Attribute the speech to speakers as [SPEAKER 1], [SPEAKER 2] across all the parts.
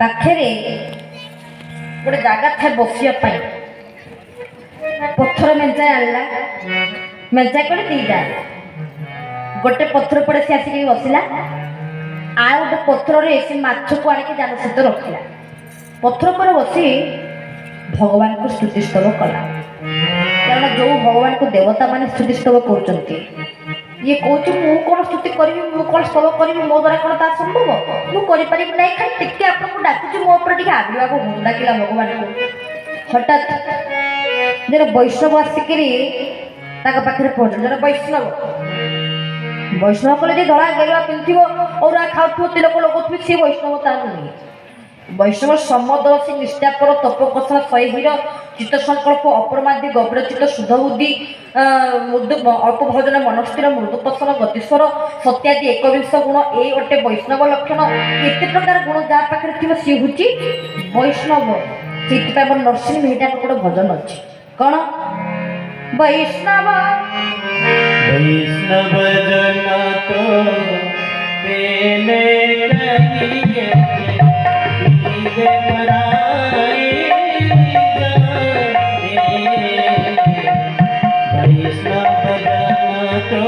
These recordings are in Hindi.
[SPEAKER 1] पाखे गोटे जगह था बसिया पत्थर मेंचाए आनला मेंचाए कड़े दीटा गोटे पत्थर पड़े सी आसिक बसला आ गोटे पत्थर से माछ को आणिक जाल सहित रखला पत्थर पर बसी भगवान को स्तुतिस्तव कला कारण जो भगवान को देवता माने स्तुतिस्तव कर ये कौच मु कौन स्तुति करी मु कौन स्तव करी मो द्वारा कौन ता संभव मुझे करें ना खाली टिके आपको डाकुची मो ऊपर आगड़ा को डाकिला भगवान को हठात जरा वैष्णव आसिकी पाखे पहुंच जरा वैष्णव वैष्णव कले धड़ा गेरुआ पिंधि और खाऊ तिलक लगुव सी वैष्णव ता नुहे वैष्णव समदल से निष्ठापर तपकथा शैलीर चित्त संकल्प अपरमादि गभीरचित शुद्ध बुद्धि मृदु अल्प भोजन मनस्थिर मृदुपसन गतिस्वर सत्यादि एकविंश गुण ये गोटे वैष्णव लक्षण एत प्रकार गुण जहाँ पाखे थी सी हूँ वैष्णव से नरसिंह मेहटा गोटे भजन अच्छी कौन वैष्णव
[SPEAKER 2] वैष्णव जना तो बेने कहिए वैष्णव जना तो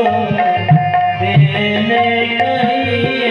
[SPEAKER 2] बेने कहिए